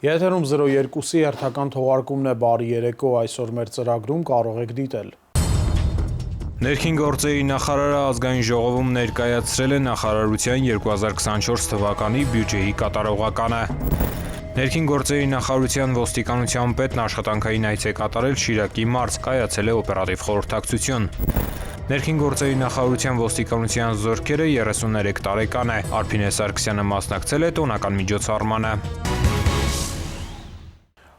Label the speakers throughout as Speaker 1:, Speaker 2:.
Speaker 1: Եթերում 02-ի հերթական թողարկումն է բարի երեկո, այսօր մեր ծրագրում կարող եք դիտել։
Speaker 2: Ներքին գործերի նախարարը ազգային ժողովում ներկայացրել է նախարարության 2024 թվականի բյուջեի կատարողականը։ Ներքին գործերի նախարարության ոստիկանության պետն աշխատանքային այց է կատարել Շիրակի մարզ, կայացել է օպերատիվ խորհրդակցություն։ Ներքին գործերի նախարարության ոստիկանության զորքերը 33 տարեկան է, Արփինե Սարգսյանը մասնակցել է տոնական միջոցառմանը։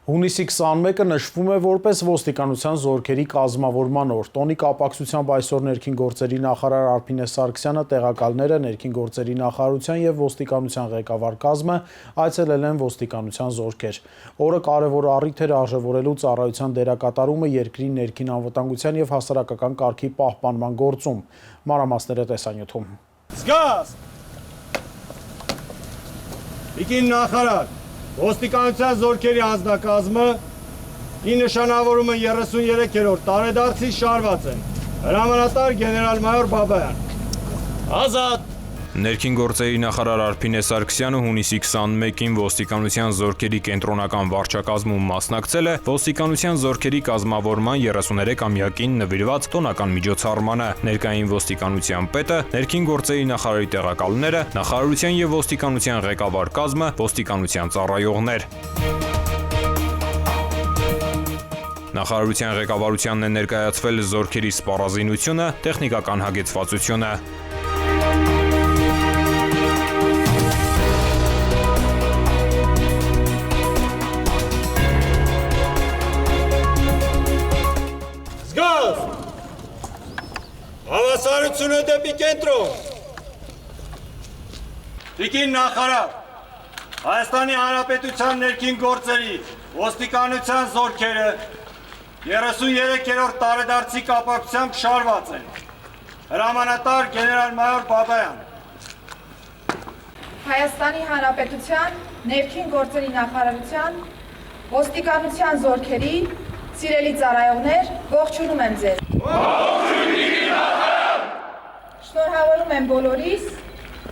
Speaker 1: Հունիսի 21-ը նշվում է որպես ոստիկանության զորքերի կազմավորման օր։ Տոնի կապակցությամբ այսօր ներքին գործերի նախարար Արփինե Սարգսյանը, տեղակալները, ներքին գործերի նախարարության եւ ոստիկանության ղեկավար կազմը այցելել են ոստիկանության զորքեր։ Օրը կարևոր առիթ էր արժևորելու ծառայության դերակատարումը երկրի ներքին անվտանգության եւ հասարակական կարգի պահպանման գործում։ Մանրամասները տեսանյութում։
Speaker 3: Զգաս! Տիկին նախարար, ոստիկանության զորքերի անձնակազմը ի նշանավորումը 33-րդ տարեդարձի շարված են։ Հրամանատար գեներալ-մայոր Բաբայան։ Ազատ!
Speaker 2: Ներքին գործերի նախարար Արփինե Սարգսյանը հունիսի 21-ին ոստիկանության զորքերի կենտրոնական վարչակազմում մասնակցել է ոստիկանության զորքերի կազմավորման 33-ամյակին նվիրված տոնական միջոցառմանը։ Ներկային ոստիկանության պետը, ներքին գործերի նախարարի տեղակալները, նախարարության եւ ոստիկանության ղեկավար կազմը, ոստիկանության ծառայողներ։ Նախարարության ղեկավարությանն է ներկայացվել զորքերի սպառազինությունը, տեխնիկական հագեցվածությունը։
Speaker 3: Հավասարությունը դեպի կենտրոն։ Տիկին նախարար, Հայաստանի Հանրապետության ներքին գործերի ոստիկանության զորքերը 33-րդ տարեդարձի կապակցությամբ շարված են։ Հրամանատար գեներալ-մայոր Բաբայան։
Speaker 4: Հայաստանի Հանրապետության ներքին գործերի նախարարության ոստիկանության զորքերի սիրելի ծառայողներ, ողջունում եմ ձեզ։ Շնորհավորում եմ բոլորիս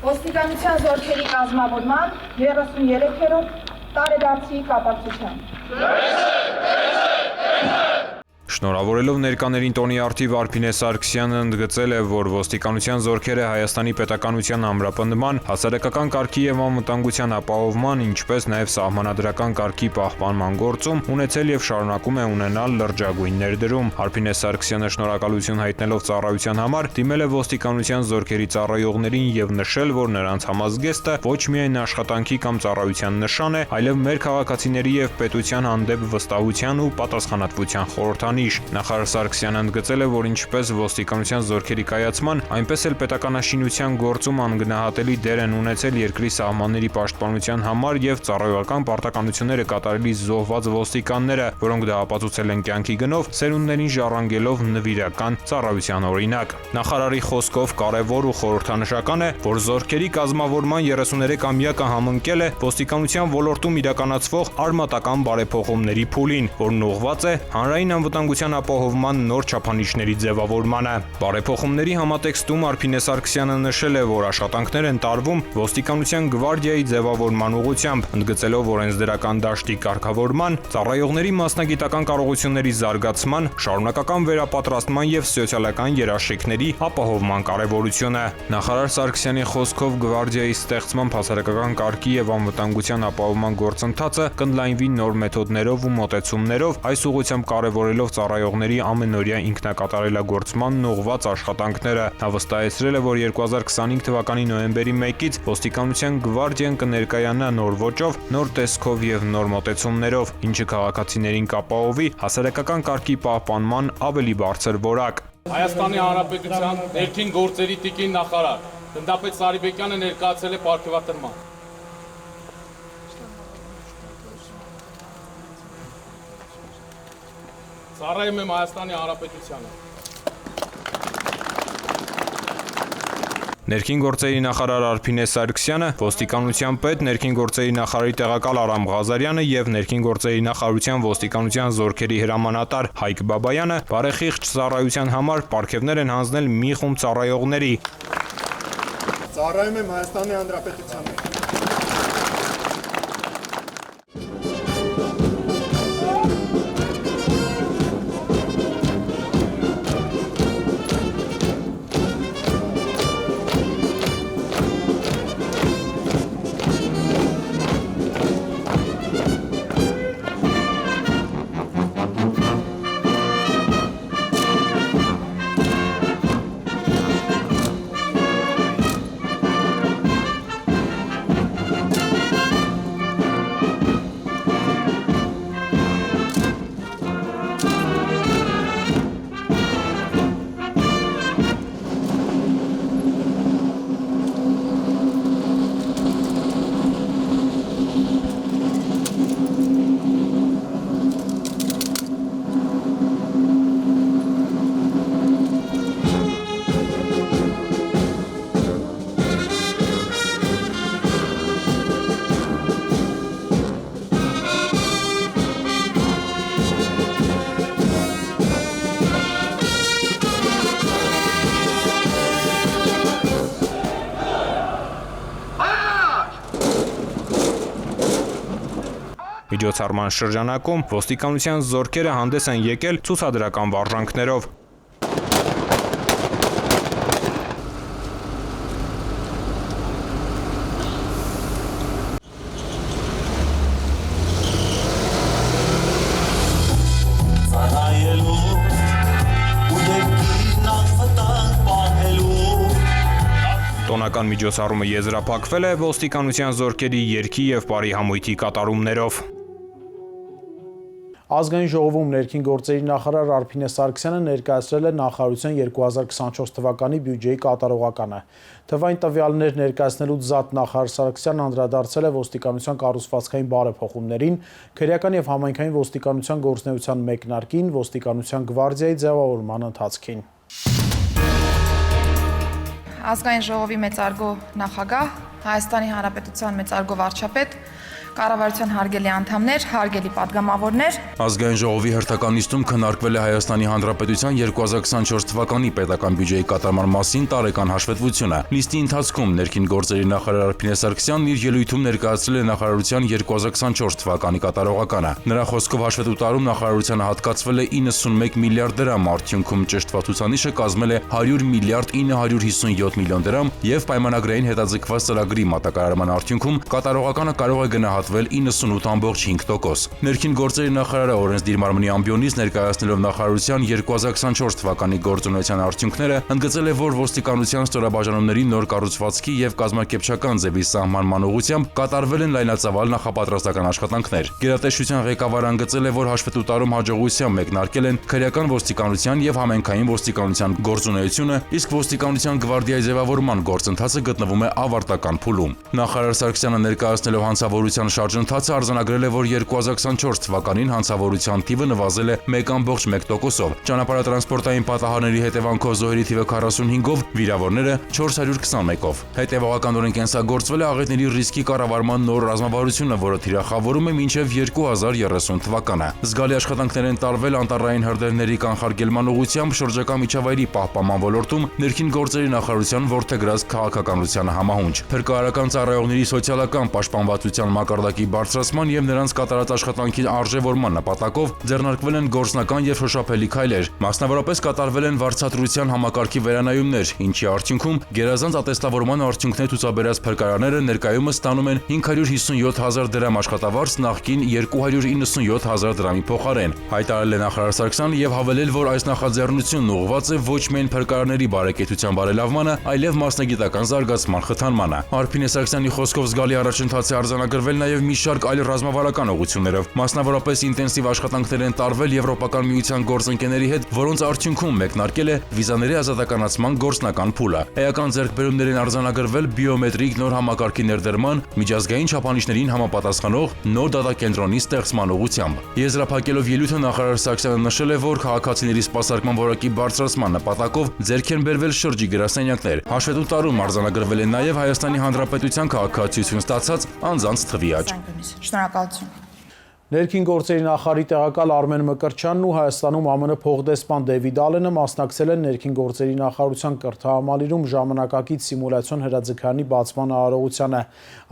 Speaker 4: ոստիկանության զորքերի կազմավորման 33-րդ տարեդարձի կապակցությամբ։
Speaker 2: Շնորհավորելով ներկաներին տոնի առթիվ Արփինե Սարգսյանը ընդգծել է, որ ոստիկանության զորքերը Հայաստանի պետականության ամրապնդման, հասարակական կարգի եւ անվտանգության ապահովման, ինչպես նաեւ սահմանադրական կարգի պահպանման գործում ունեցել եւ շարունակում է ունենալ լրջագույն ներդրում։ Արփինե Սարգսյանը շնորհակալություն հայտնելով ծառայության համար դիմել է ոստիկանության զորքերի ծառայողներին եւ նշել, որ նրանց համազգեստը ոչ միայն աշխատանքի կամ ծառայության նշան է, այլև մեր քաղաքացիների եւ պետության հանդեպ վստահության ու պատասխանատվության խորհրդանիշ։ Նախարար Սարգսյանը ընդգծել է, որ ինչպես ոստիկանության զորքերի կայացման, այնպես էլ պետականաշինության գործում անգնահատելի դեր են ունեցել երկրի սահմանների պաշտպանության համար եւ ծառայողական պարտականությունները կատարելիս զոհված ոստիկանները, որոնք դա ապացուցել են կյանքի գնով, սերունդներին ժառանգելով նվիրական ծառայության օրինակ։ Նախարարի խոսքով կարևոր ու խորհրդանշական է, որ զորքերի կազմավորման 33-ամյակը համընկել է ոստիկանության ոլորտում իրականացվող արմատական բարեփոխումների փուլին, որն ուղղված է հանրային անվտանգության ապահովման նոր չափանիշների ձևավորմանը։ Բարեփոխումների համատեքստում Արփինե Սարգսյանը նշել է, որ աշխատանքներ են տարվում ոստիկանության գվարդիայի ձևավորման ուղղությամբ, ընդգծելով օրենսդրական դաշտի կարգավորման, ծառայողների մասնագիտական կարողությունների զարգացման, շարունակական վերապատրաստման եւ սոցիալական երաշխիքների ապահովման կարեւորությունը։ Նախարար Սարգսյանի խոսքով գվարդիայի ստեղծմամբ հասարակական կարգի եւ անվտանգության ապահովման գործընթացը կընդլայնվի նոր մեթոդներով ու մոտեցումներով, այս ուղղությամբ կարևորելով ծառայողների ամենօրյա ինքնակատարելագործմանն ուղղված աշխատանքները։ Նա վստահեցրել է, որ 2025 թվականի նոյեմբերի 1-ից ոստիկանության գվարդիան կներկայանա նոր ոճով, նոր տեսքով եւ նոր մոտեցումներով, ինչը քաղաքացիներին կապահովի հասարակական կարգի պահպանման ավելի բարձր որակ։
Speaker 5: Հայաստանի Հանրապետության ներքին գործերի տիկին նախարար Գնդապետ Սարիբեկյանը ներկայացել է պարգևատրման։ Ծառայում եմ Հայաստանի Հանրապետությանը։
Speaker 2: Ներքին գործերի նախարար Արփինե Սարգսյանը, ոստիկանության պետ, ներքին գործերի նախարարի տեղակալ Արամ Ղազարյանը եւ ներքին գործերի նախարարության ոստիկանության զորքերի հրամանատար Հայկ Բաբայանը բարեխիղճ ծառայության համար պարգևներ են հանձնել մի խումբ ծառայողների։
Speaker 3: Ծառայում եմ Հայաստանի Հանրապետությանը։
Speaker 2: Միջոցառման շրջանակում ոստիկանության զորքերը հանդես են եկել ցուցադրական վարժանքներով։ Տոնական միջոցառումը եզրափակվել է ոստիկանության զորքերի երգի եւ բարի համույթի կատարումներով։
Speaker 1: Ազգային ժողովում ներքին գործերի նախարար Արփինե Սարգսյանը ներկայացրել է նախարարության 2024 թվականի բյուջեի կատարողականը։ Թվային տվյալներ ներկայացնելուց զատ նախարար Սարգսյանն անդրադարձել է ոստիկանության կառուցվածքային բարեփոխումներին, քրեական եւ համայնքային ոստիկանության գործունեության մեկնարկին, ոստիկանության գվարդիայի ձևավորման ընթացքին։
Speaker 4: Ազգային ժողովի մեծարգո նախագահ, Հայաստանի Հանրապետության մեծարգո վարչապետ, կառավարության հարգելի անդամներ, հարգելի падգամավորներ։
Speaker 6: Ազգային ժողովի հերթական նիստում քննարկվել է Հայաստանի Հանրապետության 2024 թվականի պետական բյուջեի կատարման մասին տարեկան հաշվետվությունը։ Նիստի ընթացքում ներքին գործերի նախարար Արփինե Սարգսյանն իր ելույթում ներկայացրել է նախարարության 2024 թվականի կատարողականը։ Նրա խոսքով հաշվետու տարում նախարարությանը հատկացվել է 91 միլիարդ դրամ, արդյունքում ճշտված ցուցանիշը կազմել է 100 միլիարդ 957 միլիոն դրամ եւ պայմանագրային հետաձգված ծրագրի մատակարարման արդյունքում կատարողականը կարող է գնահատվել 98.5%։ Ներքին գործերի նախարարը օրենսդիր մարմնի ամբիոնից ներկայացնելով նախարարության 2024 թվականի գործունեության արդյունքները, ընդգծել է, որ ոստիկանության ստորաբաժանումների նոր կառուցվածքի եւ կազմակերպչական ձևի սահմանման ուղղությամբ կատարվել են լայնածավալ նախապատրաստական աշխատանքներ։ Գերատեսչության ղեկավարը ընդգծել է, որ հաշվետու տարում հաջողությամբ մեկնարկել են քրեական ոստիկանության եւ համայնքային ոստիկանության գործունեությունը, իսկ ոստիկանության գվարդիայի ձևավորման գործընթացը գտնվում է ավարտական փուլում։ Նախարար Սարգսյանը ներկայացնելով հանցավորության շարժընթացը արձանագրել է, որ 2024 թվականին հանցավորության թիվը նվազել է 1.1%-ով, ճանապարհատրանսպորտային պատահարների հետևանքով զոհերի թիվը 45-ով, վիրավորները 421-ով։ Հետևողականորեն կենսագործվել է աղետների ռիսկի կառավարման նոր ռազմավարությունը, որը թիրախավորում է մինչև 2030 թվականը։ Զգալի աշխատանքներ են տարվել անտառային հրդեհների կանխարգելման ուղղությամբ շրջակա միջավայրի պահպանման ոլորտում ներքին գործերի նախարարության որդեգրած քաղաքականությանը համահունչ։ Փրկարարական ծառայողների սոցիալական պաշտպանվածության մակարդակի բարձրացման եւ նրանց կատարած աշխատանքի արժեվորման նպատակով ձեռնարկվել են գործնական եւ շոշափելի քայլեր։ Մասնավորապես կատարվել են վարձատրության համակարգի վերանայումներ, ինչի արդյունքում գերազանց ատեստավորման արդյունքներ ցուցաբերած փրկարարները ներկայումս ստանում են 557,000 դրամ աշխատավարձ նախկին 297,000 դրամի փոխարեն։ Հայտարարել է նախարար Սարգսյանը եւ հավելել, որ այս նախաձեռնությունն ուղղված է ոչ միայն փրկարարների բարեկեցության բարելավմանը, այլև մասնագիտական զարգացման խթանմանը։ Արփինե Սարգսյանի խոսքով զգալի առաջընթաց է արձանագրվել նաև մի շարք այլ ռազմավարական ուղղություններով։ Մասնավորապես ինտենսիվ աշխատանքներ են տարվել Եվրոպական միության գործընկերների հետ, որոնց արդյունքում մեկնարկել է վիզաների ազատականացման գործնական փուլը։ Էական ձեռքբերումներ են արձանագրվել բիոմետրիկ նոր համակարգի ներդրման, միջազգային չափանիշներին համապատասխանող նոր դատակենտրոնի ստեղծման ուղղությամբ։ Եզրափակելով ելույթը նախարար Սարգսյանը նշել է, որ քաղաքացիների սպասարկման որակի բարձրացման նպատակով ձեռք են բերվել շրջի գրասենյակներ։ Հաշվետու տարում արձանագրվել է նաև Հայաստանի Հանրապետության քաղաքացիություն ստացած անձանց թվի աճ։
Speaker 4: Շնորհակալություն։
Speaker 1: Ներքին գործերի նախարարի տեղակալ Արմեն Մկրտչյանն ու Հայաստանում ԱՄՆ փոխդեսպան Դեվիդ Ալենը մասնակցել են ներքին գործերի նախարարության կրթահամալիրում ժամանակակից սիմուլյացիոն հրաձգարանի բացման արարողությանը։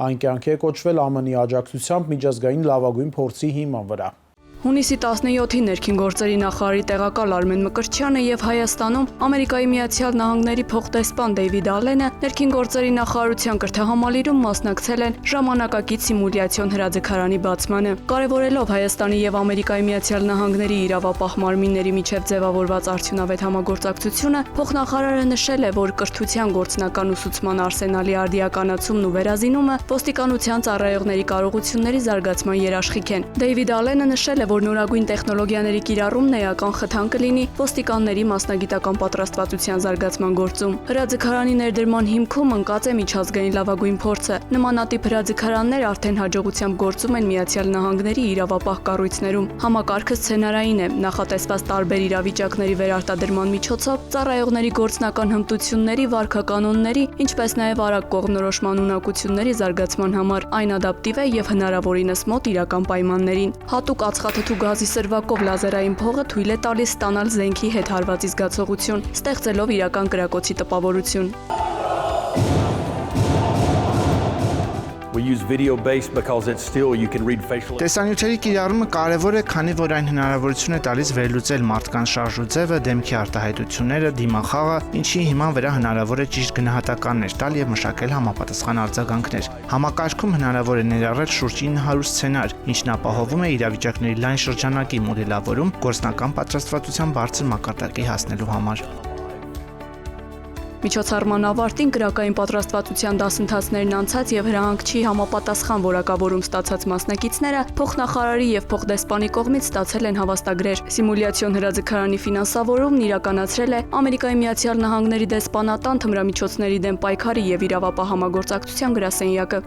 Speaker 1: Այն կյանքի է կոչվել ԱՄՆ-ի աջակցությամբ միջազգային լավագույն փորձի հիման վրա։
Speaker 7: Հունիսի 17-ին ներքին գործերի նախարարի տեղակալ Արմեն Մկրտչյանը եւ Հայաստանում Ամերիկայի Միացյալ Նահանգների փոխդեսպան Դեվիդ Ալենը ներքին գործերի նախարարության կրթահամալիրում մասնակցել են ժամանակակից սիմուլյացիոն հրաձգարանի բացմանը։ Կարևորելով Հայաստանի եւ Ամերիկայի Միացյալ Նահանգների իրավապահ մարմինների միջև ձևավորված արդյունավետ համագործակցությունը, փոխնախարարը նշել է, որ կրթության գործնական ուսուցման արսենալի արդիականացումն ու վերազինումը ոստիկանության ծառայողների կարողությունների զարգացման երաշխիք են։ Դեվիդ Ալենը նշել է, որ նորագույն տեխնոլոգիաների կիրառումն էական խթան կլինի ոստիկանների մասնագիտական պատրաստվածության զարգացման գործում։ Հրաձգարանի ներդրման հիմքում ընկած է միջազգային լավագույն փորձը։ Նմանատիպ հրաձգարաններ արդեն հաջողությամբ գործում են Միացյալ Նահանգների իրավապահ կառույցներում։ Համակարգը սցենարային է, նախատեսված տարբեր իրավիճակների վերարտադրման միջոցով ծառայողների գործնական հմտությունների, վարքականոնների, ինչպես նաև արագ կողմնորոշման ունակությունների զարգացման համար։ Այն ադապտիվ է եւ հնարավորինս մոտ իրական պայմաններին։ Հատուկ ածխաթթու գազի սրվակով լազերային փողը թույլ է տալիս ստանալ զենքի հետ հարվածի զգացողություն, ստեղծելով իրական կրակոցի տպավորություն։
Speaker 8: use video-based because it's still, you can read facial...
Speaker 9: Տեսանյութերի կիրառումը կարևոր է, քանի որ այն հնարավորություն է տալիս վերլուծել մարդկանց շարժուձևը, դեմքի արտահայտությունները, դիմախաղը, ինչի հիման վրա հնարավոր է ճիշտ գնահատականներ տալ եւ մշակել համապատասխան արձագանքներ։ Համակարգում հնարավոր է ներառել շուրջ 900 սցենար, ինչն ապահովում է իրավիճակների լայն շրջանակի մոդելավորում գործնական պատրաստվածության բարձր մակարդակի հասնելու համար։
Speaker 7: Միջոցառման ավարտին գրակային պատրաստվածության դասընթացներն անցած եւ հրահանգչի համապատասխան որակավորում ստացած մասնակիցները փոխնախարարի եւ փոխդեսպանի կողմից ստացել են հավաստագրեր։ Սիմուլյացիոն հրաձգարանի ֆինանսավորումն իրականացրել է Ամերիկայի Միացյալ Նահանգների դեսպանատան թմրամիջոցների դեմ պայքարի եւ իրավապահ համագործակցության գրասենյակը։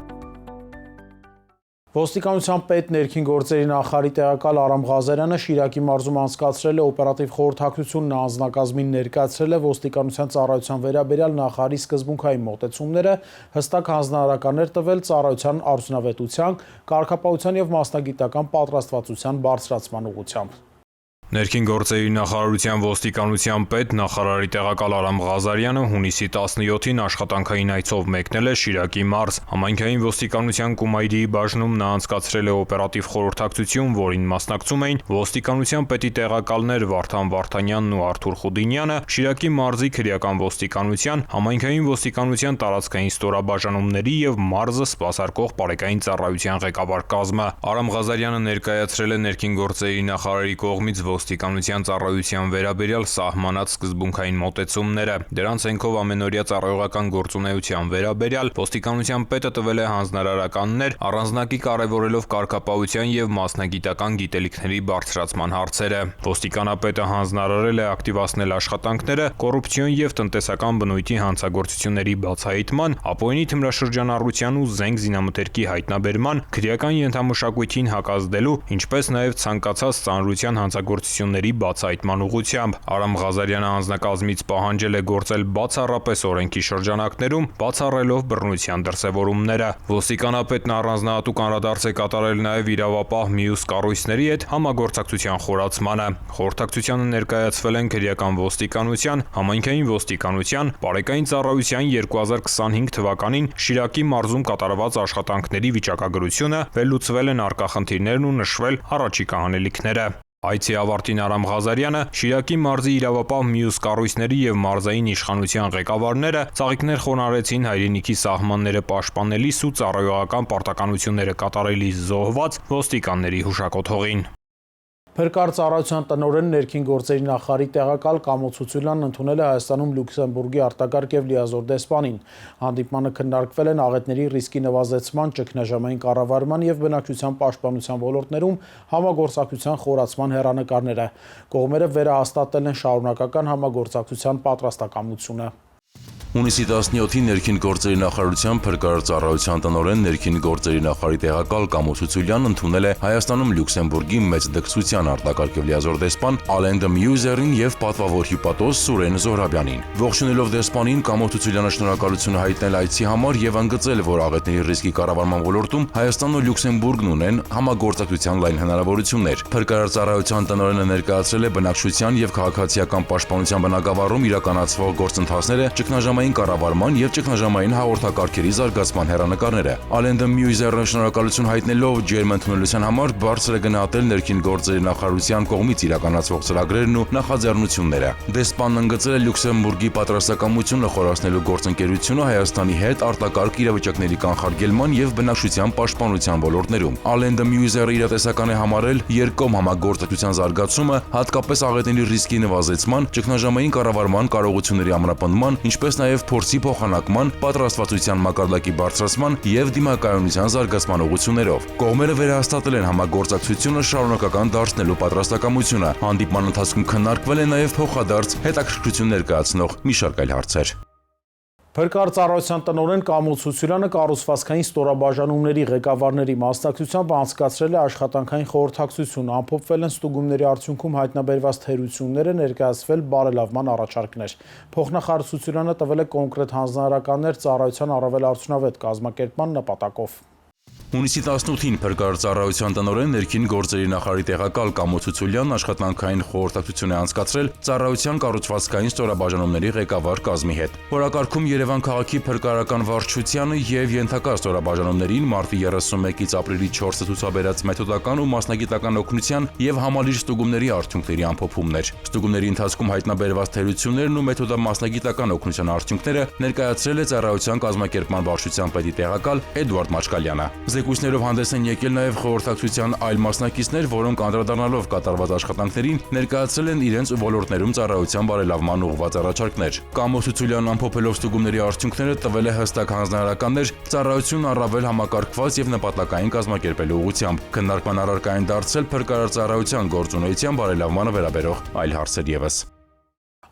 Speaker 1: Ոստիկանության պետ ներքին գործերի նախարարի տեղակալ Արամ Ղազարյանը Շիրակի մարզում անցկացրել է օպերատիվ խորհրդակցությունն անձնակազմին ներկայացրել է ոստիկանության ծառայության վերաբերյալ նախարարի սկզբունքային մոտեցումները, հստակ հանձնարարականներ տվել ծառայության արդյունավետության, կարգապահության եւ մասնագիտական պատրաստվածության բարձրացման ուղղությամբ։
Speaker 2: Ներքին գործերի նախարարության ոստիկանության պետ նախարարի տեղակալ Արամ Ղազարյանը հունիսի 17-ին աշխատանքային այցով մեկնել է Շիրակի մարզ։ Համայնքային ոստիկանության Կումայրիի բաժնում նա անցկացրել է օպերատիվ խորհրդակցություն, որին մասնակցում էին ոստիկանության պետի տեղակալներ Վարդան Վարդանյանն ու Արթուր Խուդինյանը, Շիրակի մարզի քրեական ոստիկանության, համայնքային ոստիկանության տարածքային ստորաբաժանումների եւ մարզը սպասարկող բարեկային ծառայության ղեկավար կազմը։ Արամ Ղազարյանը ներկայացրել է ներքին գործերի նախարարի կողմից ոստիկանության ծառայության վերաբերյալ սահմանած սկզբունքային մոտեցումները։ Դրանց հենքով ամենօրյա ծառայողական գործունեության վերաբերյալ ոստիկանության պետը տվել է հանձնարարականներ, առանձնակի կարևորելով կարգապահության եւ մասնագիտական գիտելիքների բարձրացման հարցերը։ Ոստիկանապետը հանձնարարել է ակտիվացնել աշխատանքները կոռուպցիոն եւ տնտեսական բնույթի հանցագործությունների բացահայտման, ապօրինի թմրաշրջանառության ու զենք զինամթերքի հայտնաբերման, քրեական ենթամշակույթին հակազդելու, ինչպես նաեւ ցանկացած ծանրության հանցագործությունների բացահայտման ուղղությամբ։ Արամ Ղազարյանը անձնակազմից պահանջել է գործել բացառապես օրենքի շրջանակներում, բացառելով բռնության դրսևորումները։ Ոստիկանապետն առանձնահատուկ անդրադարձ է կատարել նաև իրավապահ մյուս կառույցների հետ համագործակցության խորացմանը։ Խորհրդակցությանը ներկայացվել են քրեական ոստիկանության, համայնքային ոստիկանության, բարեկային ծառայության 2025 թվականին Շիրակի մարզում կատարված աշխատանքների վիճակագրությունը, վերլուծվել են առկա խնդիրներն ու նշվել առաջիկա անելիքները։ Այցի ավարտին Արամ Ղազարյանը Շիրակի մարզի իրավապահ մյուս կառույցների եւ մարզային իշխանության ղեկավարները ծաղիկներ խոնարհեցին հայրենիքի սահմանները պաշտպանելիս ու ծառայողական պարտականությունները կատարելիս զոհված ոստիկանների հուշակոթողին։
Speaker 1: Փրկար ծառայության տնօրեն ներքին գործերի նախարարի տեղակալ Կամո Ցուցուլյանն ընդունել է Հայաստանում Լյուքսեմբուրգի արտակարգ եւ լիազոր դեսպանին։ Հանդիպմանը քննարկվել են աղետների ռիսկի նվազեցման, ճգնաժամային կառավարման եւ բնակչության պաշտպանության ոլորտներում համագործակցության խորացման հեռանկարները։ Կողմերը վերահաստատել են շարունակական համագործակցության պատրաստակամությունը։
Speaker 6: Հունիսի 17-ին ներքին գործերի նախարարության Փրկարար ծառայության տնօրեն ներքին գործերի նախարարի տեղակալ Կամո Ցուցուլյանն ընդունել է Հայաստանում Լյուքսեմբուրգի մեծ դքսության արտակարգ եւ լիազոր դեսպան Ալեն Մյուզերին եւ պատվավոր հյուպատոս Սուրեն Զոհրաբյանին։ Ողջունելով դեսպանին Կամո Ցուցուլյանը շնորհակալություն հայտնել այցի համար եւ ընդգծել, որ աղետների ռիսկի կառավարման ոլորտում Հայաստանն ու Լյուքսեմբուրգն ունեն համագործակցության լայն հնարավորություններ։ Փրկարար ծառայության տնօրենը ներկայացրել է բնակչության եւ քաղաքացիական պաշտպանության բնագավառում իրականացվող գործընթացները, ճգնաժամային կառավարման եւ ճգնաժամային հաղորդակարգերի զարգացման հեռանկարները։ Ալեն Մյուզերը շնորհակալություն հայտնելով ջերմ ընդունելության համար բարձր է գնահատել ներքին գործերի նախարարության կողմից իրականացվող ծրագրերն ու նախաձեռնությունները։ Դեսպանն ընդգծել է Լյուքսեմբուրգի պատրաստակամությունը խորացնելու գործընկերությունը Հայաստանի հետ արտակարգ իրավիճակների կանխարգելման եւ բնակչության պաշտպանության ոլորտներում։ Ալեն Մյուզերը իրատեսական է համարել երկկողմ համագործակցության զարգացումը, հատկապես աղետների ռիսկի նվազեցման, ճգնաժամային կառավարման կարողությունների ամրապնդման, ինչպես նաեւ փորձի փոխանակման, պատրաստվածության մակարդակի բարձրացման եւ դիմակայունության զարգացման ուղղություններով։ Կողմերը վերահաստատել են համագործակցությունը շարունակական դարձնելու պատրաստակամությունը։ Հանդիպման ընթացքում քննարկվել է նաեւ փոխադարձ հետաքրքրություն ներկայացնող մի շարք այլ հարցեր։
Speaker 1: Փրկար ծառայության տնօրեն Կամո Ցուցուլյանը կառուցվածքային ստորաբաժանումների ղեկավարների մասնակցությամբ անցկացրել է աշխատանքային խորհրդակցություն, ամփոփվել են ստուգումների արդյունքում հայտնաբերված թերությունները, ներկայացվել բարելավման առաջարկներ։ Փոխնախարար Ցուցուլյանը տվել է կոնկրետ հանձնարարականներ ծառայության առավել արդյունավետ կազմակերպման նպատակով։
Speaker 6: Հունիսի 18-ին փրկարար ծառայության տնօրեն ներքին գործերի նախարարի տեղակալ Կամո Ցուցուլյանն աշխատանքային խորհրդակցություն է անցկացրել ծառայության կառուցվածքային ստորաբաժանումների ղեկավար կազմի հետ։ Օրակարգում Երևան քաղաքի փրկարարական վարչությանը եւ ենթակա ստորաբաժանումներին մարտի 31-ից ապրիլի 4-ը ցուցաբերած մեթոդական ու մասնագիտական օգնության եւ համալիր ստուգումների արդյունքների ամփոփումներ։ Ստուգումների ընթացքում հայտնաբերված թերություններն ու մեթոդամասնագիտական օգնության արդյունքները ներկայացրել է ծառայության կազմակերպման վարչության պետի տեղակալ Էդուարդ Մաչկալյանը։ Զեկույցներով հանդես են եկել նաև խորհրդակցության այլ մասնակիցներ, որոնք անդրադառնալով կատարված աշխատանքներին ներկայացրել են իրենց ոլորտներում ծառայության բարելավման ուղղված առաջարկներ։ Կամո Ցուցուլյանն ամփոփելով ստուգումների արդյունքները տվել է հստակ հանձնարարականներ ծառայությունն առավել համակարգված եւ նպատակային կազմակերպելու ուղղությամբ։ Քննարկման առարկա են դարձել փրկարար ծառայության գործունեության բարելավմանը վերաբերող այլ հարցեր ևս։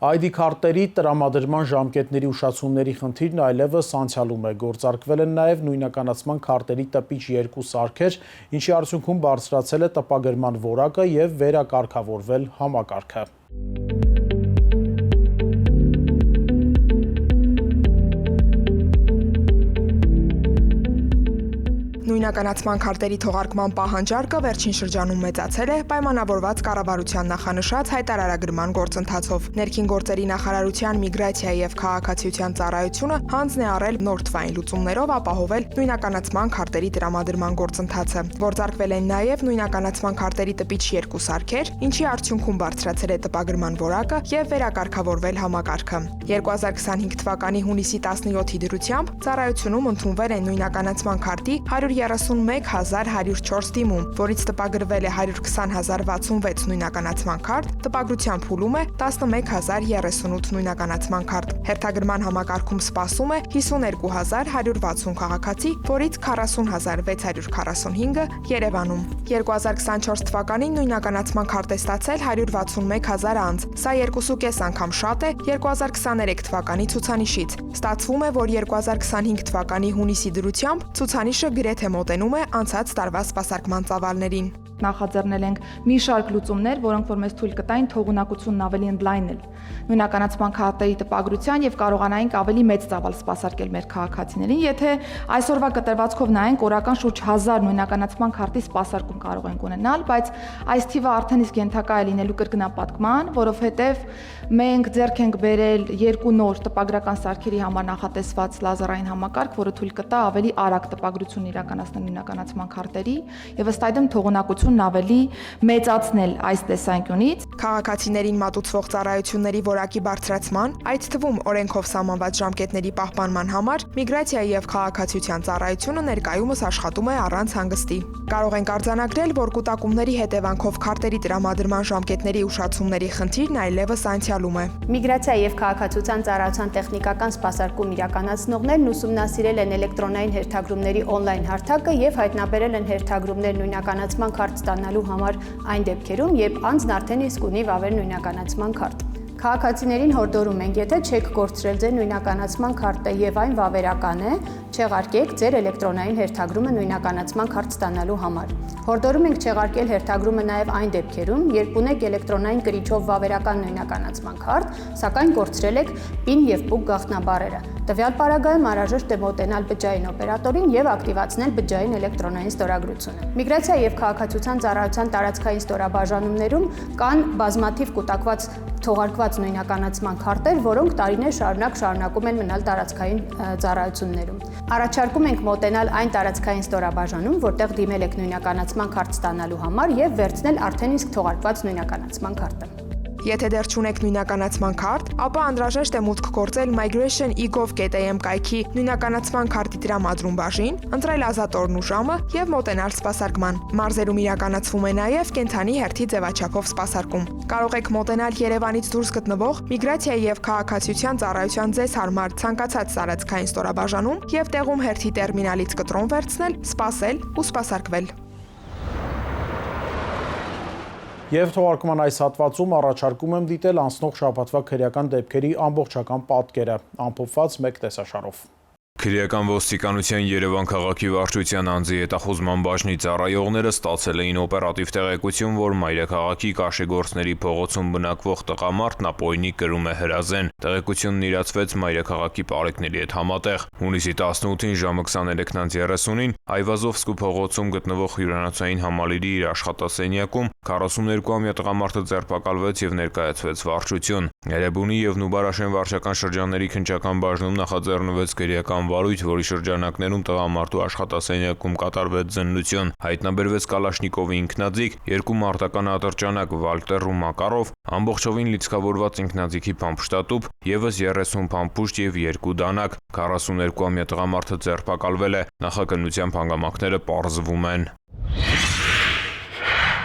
Speaker 1: ID քարտերի տրամադրման ժամկետների ուշացումների խնդիրն այլևս անցյալում է։ Գործարկվել են նաև նույնականացման քարտերի տպիչ 2 սարքեր, ինչի արդյունքում բարձրացել է տպագրման որակը եւ վերակարգավորվել համակարգը։
Speaker 10: Նույնականացման քարտերի թողարկման պահանջարկը վերջին շրջանում մեծացել է պայմանավորված կառավարության նախանշած հայտարարագրման գործընթացով։ Ներքին գործերի նախարարության միգրացիայի եւ քաղաքացիության ծառայությունը հանձն է առել նոր թվային լուծումներով ապահովել նույնականացման քարտերի տրամադրման գործընթացը։ Գործարկվել են նաեւ նույնականացման քարտերի տպիչ 2 սարքեր, ինչի արդյունքում բարձրացել է տպագրման որակը եւ վերակարգավորվել համակարգը։ 2025 թվականի հունիսի 17-ի դրությամբ ծառայությունում ընդունվել են նույնականացման քարտի 131,104 դիմում, որից տպագրվել է 120,066 նույնականացման քարտ, տպագրության փուլում է 11,038 նույնականացման քարտ։ Հերթագրման համակարգում սպասում է 52,160 քաղաքացի, որից 40,645-ը Երևանում։ 2024 թվականին նույնականացման քարտ է ստացել 161,000 անձ։ Սա 2.5 անգամ շատ է 2023 թվականի ցուցանիշից։ Ստացվում է, որ 2025 թվականի հունիսի դրությամբ ցուցանիշը գրեթե մոտենում է անցած տարվա սպասարկման ծավալներին։
Speaker 4: Նախաձեռնել ենք մի շարք լուծումներ, որոնք որ մեզ թույլ կտային թողունակությունն ավելի ընդլայնել նույնականացման քարտերի տպագրության եւ կարողանայինք ավելի մեծ ծավալ սպասարկել մեր քաղաքացիներին, եթե այսօրվա կտրվածքով նայենք, օրական շուրջ 1000 նույնականացման քարտի սպասարկում կարող ենք ունենալ, բայց այս թիվը արդեն իսկ ենթակա է լինելու կրկնապատկման, որովհետեւ մենք ձեռք ենք բերել 2 նոր տպագրական սարքերի համար նախատեսված լազերային համակարգ, որը թույլ կտա ավելի արագ տպագրություն իրականացնել նույնականացման քարտերի եւ ըստ այդմ թողունակությունն ավելի մեծացնել այս տեսանկյունից։
Speaker 10: Քաղաքացիներին մատուցվող ծառայությունների որակի բարձրացման, այդ թվում օրենքով սահմանված ժամկետների պահպանման համար միգրացիայի եւ քաղաքացիության ծառայությունը ներկայումս աշխատում է առանց հանգստի։ Կարող ենք արձանագրել, որ կուտակումների հետևանքով քարտերի տրամադրման ժամկետների ուշացումների խնդիրն այլևս անցյալում է։
Speaker 11: Միգրացիայի եւ քաղաքացիության ծառայության տեխնիկական սպասարկում իրականացնողներն ուսումնասիրել են էլեկտրոնային հերթագրումների օնլայն հարթակը եւ հայտնաբերել են հերթագրումներ նույնականացման քարտ ստանալու համար այն դեպքերում, երբ անձն արդեն իսկ ունի վավեր նույնականացման քարտ։ Քաղաքացիներին հորդորում ենք, եթե չեք կորցրել ձեր նույնականացման քարտը եւ այն վավերական է, չեղարկեք ձեր էլեկտրոնային հերթագրումը նույնականացման քարտ ստանալու համար։ Հորդորում ենք չեղարկել հերթագրումը նաեւ այն դեպքերում, երբ ունեք էլեկտրոնային կրիչով վավերական նույնականացման քարտ, սակայն կորցրել եք PIN եւ PUK գաղտնաբառերը։ Տվյալ պարագայում անհրաժեշտ է մոտենալ բջջային օպերատորին եւ ակտիվացնել բջջային էլեկտրոնային ստորագրությունը։ Միգրացիայի եւ քաղաքացիության ծառայության տարածքային ստորաբաժանումներում կան բազմաթիվ կուտակված թողարկված նույնականացման քարտեր, որոնք տարիներ շարունակ շարունակում են մնալ տարածքային ծառայություններում։ Առաջարկում ենք մոտենալ այն տարածքային ստորաբաժանում, որտեղ դիմել եք նույնականացման քարտ ստանալու համար եւ վերցնել արդեն իսկ թողարկված նույնականացման քարտը։
Speaker 10: Եթե դեռ չունեք նույնականացման քարտ, ապա անհրաժեշտ է մուտք գործել migration.egov.am կայքի նույնականացման քարտի տրամադրում բաժին, ընտրել ազատորն ու ժամը եւ մոտենալ սպասարկման։ Մարզերում իրականացվում է նաեւ կենթանի հերթի ձևաչափով սպասարկում։ Կարող եք մոտենալ Երևանից դուրս գտնվող Միգրացիայի եւ քաղաքացիության ծառայության ձեզ հարմար ցանկացած տարածքային ստորաբաժանում եւ տեղում հերթի տերմինալից կտրոն վերցնել, սպասել ու սպասարկվել։
Speaker 1: Եվ թողարկման այս հատվածում առաջարկում եմ դիտել անցնող շաբաթվա քրեական դեպքերի ամբողջական պատկերը, ամփոփված մեկ տեսաշարով։
Speaker 2: Քրեական ոստիկանության Երևան քաղաքի վարչության անձի հետախուզման բաժնի ծառայողները ստացել էին օպերատիվ տեղեկություն, որ մայրաքաղաքի Կաշեգործների փողոցում բնակվող տղամարդն ապօրինի կրում է հրազեն։ Տեղեկությունն իրացվեց մայրաքաղաքի պարեկների հետ համատեղ։ Հունիսի 18-ին ժամը 23:30-ին Այվազովսկու փողոցում գտնվող հյուրանոցային համալիրի իր աշխատասենյակում 42-ամյա տղամարդը ձերբակալվեց եւ ներկայացվեց վարչություն։ Երևանի եւ Նուբարաշեն վարչական շրջանների քննչական բաժնում նախաձեռնվեց քրեական վարույթ, որի շրջանակներում տղամարդու աշխատասենյակում կատարվեց զննություն։ Հայտնաբերվեց Կալաշնիկովի ինքնաձիգ, 2 մարտական ատրճանակ Վալտեր ու Մակարով, ամբողջովին լիցքավորված ինքնաձիգի փամփշտատուփ, եւս 30 փամփուշտ եւ 2 դանակ։ 42-ամյա տղամարդը ձերբակալվել է։ Նախաքննության հանգամանքները պարզվում են։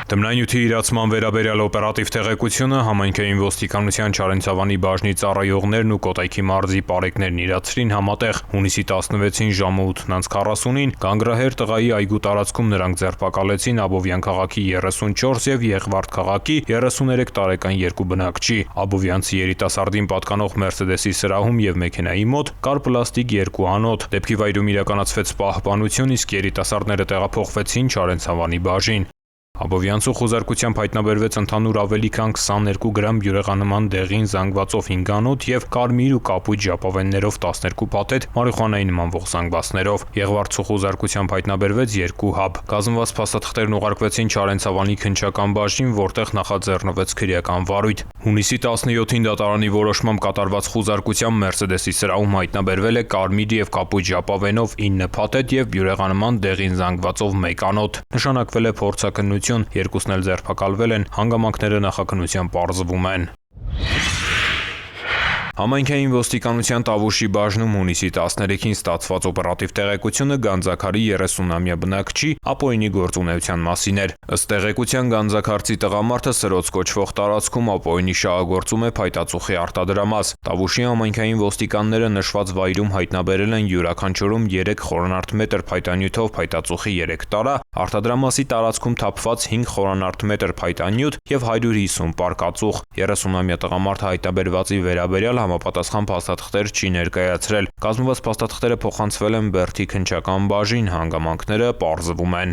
Speaker 2: Դմնանյութի իրացման վերաբերյալ օպերատիվ տեղեկությունը համայնքային ոստիկանության Չարենցավանի բաժնի ծառայողներն ու Կոտայքի մարզի պարեկներն իրացրին համատեղ։ Հունիսի 16-ին ժամը 8:40-ին Գանգրահեր տղայի այգու տարածքում նրանք ձերբակալեցին Աբովյան քաղաքի 34 եւ Եղվարդ քաղաքի 33 տարեկան 2 բնակչի։ Աբովյանցի երիտասարդին պատկանող Մերսեդեսի սրահում եւ մեքենայի մոտ կար պլաստիկ 2 անոթ։ Դեպքի վայրում իրականացվեց պահպանություն, իսկ երիտասարդները տեղափոխվեցին Չարենցավանի բաժին։ Աբովյանցու խոզարկությամբ հայտնաբերվեց ընդհանուր ավելի քան 22 գրամ բյուրեղանման դեղին զանգվածով 5 անոթ եւ կարմիր ու կապույտ ժապավեններով 12 փաթեթ մարիխուանայի նմանվող զանգվածներով։ Եղվարդցու խոզարկությամբ հայտնաբերվեց 2 հաբ։ Կազմված փաստաթղթերն ուղարկվեցին Չարենցավանի քննչական բաժին, որտեղ նախաձեռնվեց քրեական վարույթ։ Հունիսի 17-ին դատարանի որոշմամբ կատարված խոզարկությամբ Մերսեդեսի սրահում հայտնաբերվել է կարմիր եւ կապույտ ժապավենով 9 փաթեթ եւ բյուրեղանման դեղին զանգվածով 1 անոթ։ Նշանակվել է փորձաքննություն, երկուսն էլ ձերբակալվել են, հանգամանքները նախաքննության պարզվում են։ Համայնքային ոստիկանության Տավուշի բաժնում հունիսի 13-ին ստացված օպերատիվ տեղեկությունը Գանձաքարի 30-ամյա բնակչի ապօրինի գործունեության մասին էր։ Ըստ տեղեկության Գանձաքարցի տղամարդը Սրոց կոչվող տարածքում ապօրինի շահագործում է փայտածուխի արտադրամաս։ Տավուշի համայնքային ոստիկանները նշված վայրում հայտնաբերել են յուրաքանչյուրում 3 խորանարդ մետր փայտանյութով փայտածուխի 3 տարա, արտադրամասի տարածքում թափված 5 խորանարդ մետր փայտանյութ եւ 150 պար կածուխ։ 30-ամյա տղամարդը հայտնաբերվածի վերաբերյալ համապատասխան փաստաթղթեր չի ներկայացրել։ Կազմված փաստաթղթերը փոխանցվել են Բերդի քննչական բաժին, հանգամանքները պարզվում են։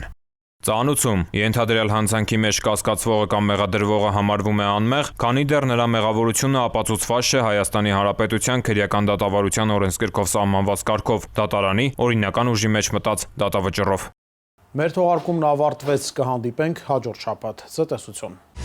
Speaker 2: Ծանուցում ենթադրյալ հանցանքի մեջ կասկածվողը կամ մեղադրվողը համարվում է անմեղ, քանի դեռ նրա մեղավորությունը ապացուցված չէ Հայաստանի Հանրապետության քրեական դատավարության օրենսգրքով սահմանված կարգով, դատարանի օրինական ուժի մեջ մտած դատավճռով։
Speaker 1: Մեր թողարկումն ավարտվեց, կհանդիպենք հաջորդ շաբաթ։ Ցտեսություն։